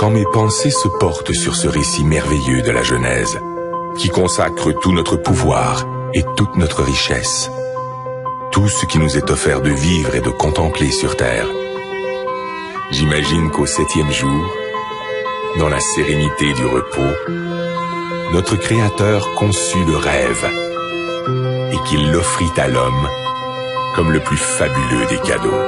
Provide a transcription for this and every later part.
quand mes pensées se portent sur ce récit merveilleux de la Genèse, qui consacre tout notre pouvoir et toute notre richesse, tout ce qui nous est offert de vivre et de contempler sur terre, j'imagine qu'au 7e jour, dans la sérénité du repos, notre Créateur conçut le rêve et qu'il l'offrit à l'homme comme le plus fabuleux des cadeaux.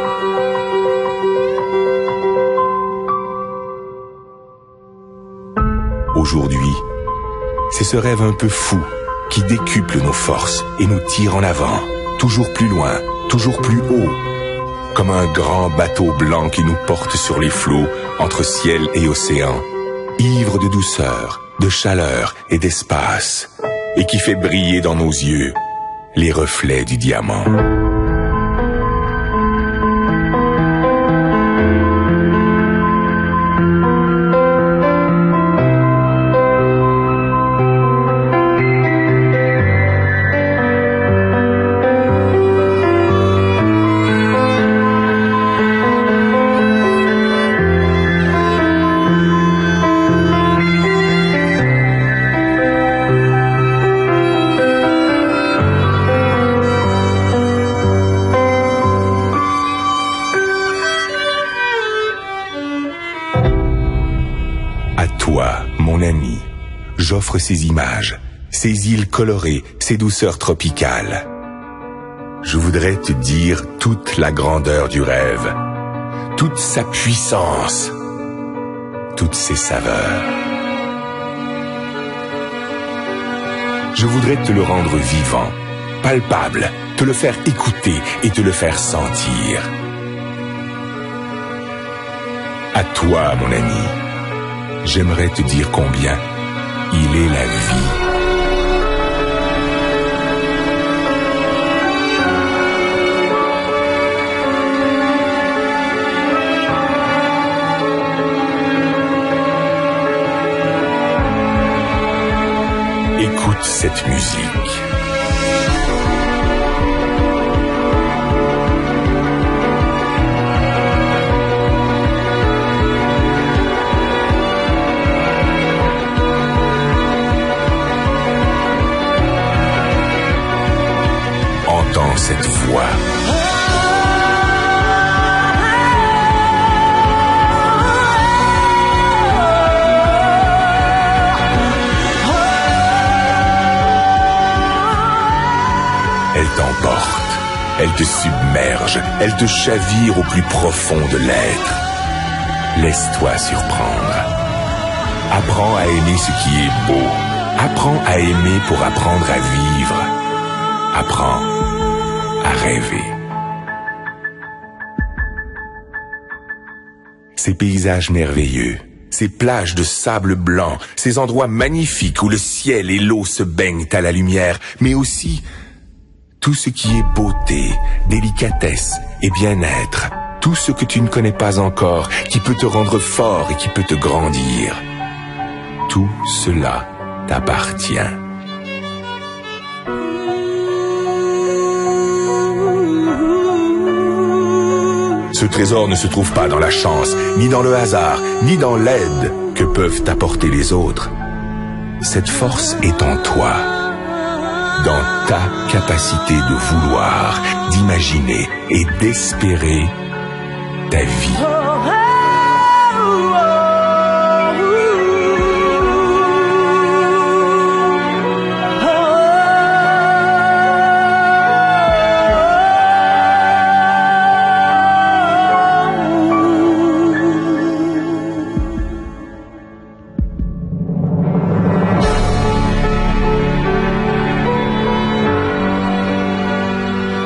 Aujourd'hui, c'est ce rêve un peu fou qui décuple nos forces et nous tire en avant, toujours plus loin, toujours plus haut, comme un grand bateau blanc qui nous porte sur les flots entre ciel et océan, ivre de douceur, de chaleur et d'espace, et qui fait briller dans nos yeux les reflets du diamant. J'offre ces images, ces îles colorées, ces douceurs tropicales. Je voudrais te dire toute la grandeur du rêve, toute sa puissance, toutes ses saveurs. Je voudrais te le rendre vivant, palpable, te le faire écouter et te le faire sentir. À toi, mon ami, j'aimerais te dire combien il est la vie. Écoute cette musique. Entends cette voix. Elle t'emporte, elle te submerge, elle te chavire au plus profond de l'être. Laisse-toi surprendre. Apprends à aimer ce qui est beau. Apprends à aimer pour apprendre à vivre. Apprends à rêver. Ces paysages merveilleux, ces plages de sable blanc, ces endroits magnifiques où le ciel et l'eau se baignent à la lumière, mais aussi tout ce qui est beauté, délicatesse et bien-être, tout ce que tu ne connais pas encore, qui peut te rendre fort et qui peut te grandir. Tout cela t'appartient. Ce trésor ne se trouve pas dans la chance, ni dans le hasard, ni dans l'aide que peuvent t'apporter les autres. Cette force est en toi, dans ta capacité de vouloir, d'imaginer et d'espérer ta vie.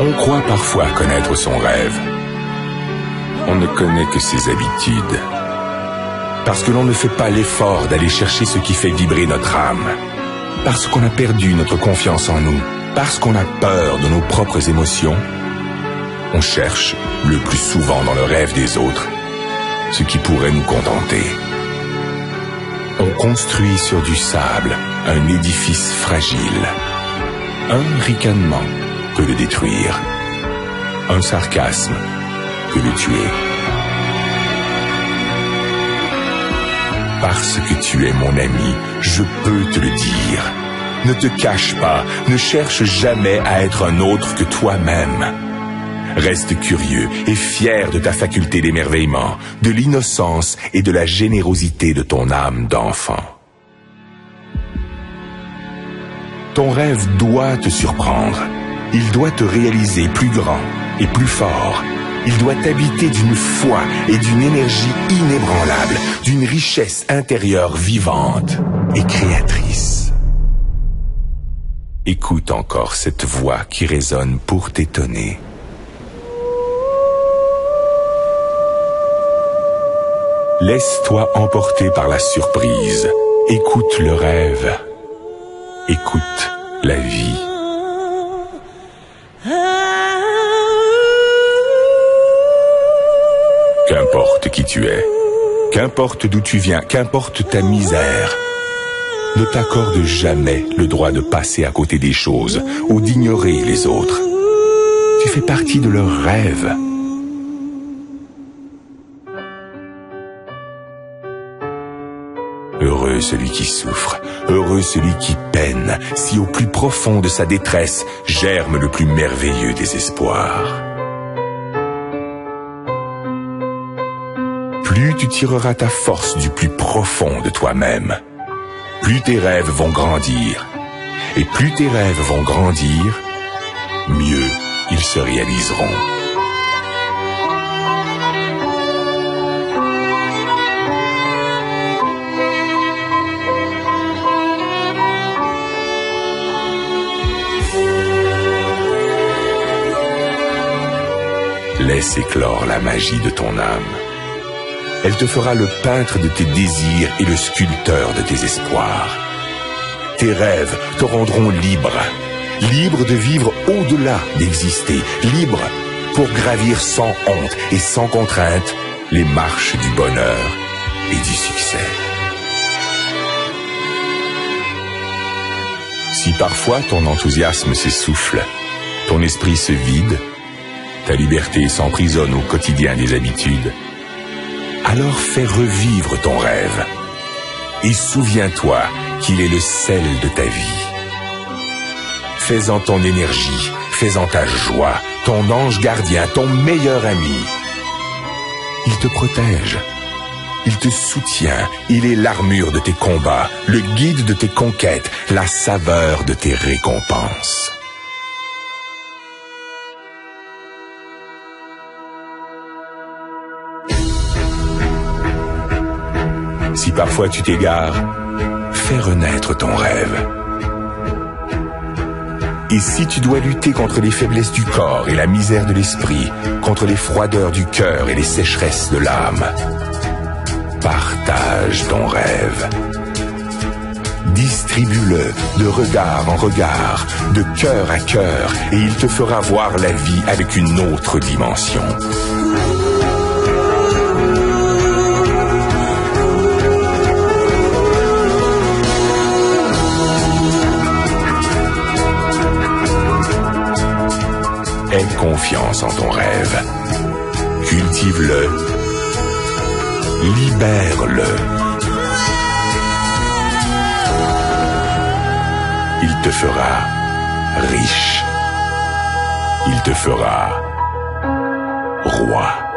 On croit parfois connaître son rêve. On ne connaît que ses habitudes. Parce que l'on ne fait pas l'effort d'aller chercher ce qui fait vibrer notre âme. Parce qu'on a perdu notre confiance en nous. Parce qu'on a peur de nos propres émotions. On cherche, le plus souvent dans le rêve des autres, ce qui pourrait nous contenter. On construit sur du sable un édifice fragile. Un ricanement peut le détruire. Un sarcasme peut le tuer. Parce que tu es mon ami, je peux te le dire. Ne te cache pas, ne cherche jamais à être un autre que toi-même. Reste curieux et fier de ta faculté d'émerveillement, de l'innocence et de la générosité de ton âme d'enfant. Ton rêve doit te surprendre. Il doit te réaliser plus grand et plus fort. Il doit t'habiter d'une foi et d'une énergie inébranlable, d'une richesse intérieure vivante et créatrice. Écoute encore cette voix qui résonne pour t'étonner. Laisse-toi emporter par la surprise. Écoute le rêve. Écoute la vie. Qu'importe qui tu es, qu'importe d'où tu viens, qu'importe ta misère, ne t'accorde jamais le droit de passer à côté des choses ou d'ignorer les autres. Tu fais partie de leurs rêves. Heureux celui qui souffre, heureux celui qui peine, si au plus profond de sa détresse germe le plus merveilleux des espoirs. Plus tu tireras ta force du plus profond de toi-même, plus tes rêves vont grandir. Et plus tes rêves vont grandir, mieux ils se réaliseront. Laisse éclore la magie de ton âme. Elle te fera le peintre de tes désirs et le sculpteur de tes espoirs. Tes rêves te rendront libre, libre de vivre au-delà d'exister, libre pour gravir sans honte et sans contrainte les marches du bonheur et du succès. Si parfois ton enthousiasme s'essouffle, ton esprit se vide, ta liberté s'emprisonne au quotidien des habitudes, alors fais revivre ton rêve et souviens-toi qu'il est le sel de ta vie. Fais-en ton énergie, fais-en ta joie, ton ange gardien, ton meilleur ami. Il te protège, il te soutient, il est l'armure de tes combats, le guide de tes conquêtes, la saveur de tes récompenses. Si parfois tu t'égares, fais renaître ton rêve. Et si tu dois lutter contre les faiblesses du corps et la misère de l'esprit, contre les froideurs du cœur et les sécheresses de l'âme, partage ton rêve. Distribue-le de regard en regard, de cœur à cœur, et il te fera voir la vie avec une autre dimension. Aie confiance en ton rêve. Cultive-le. Libère-le. Il te fera riche. Il te fera roi.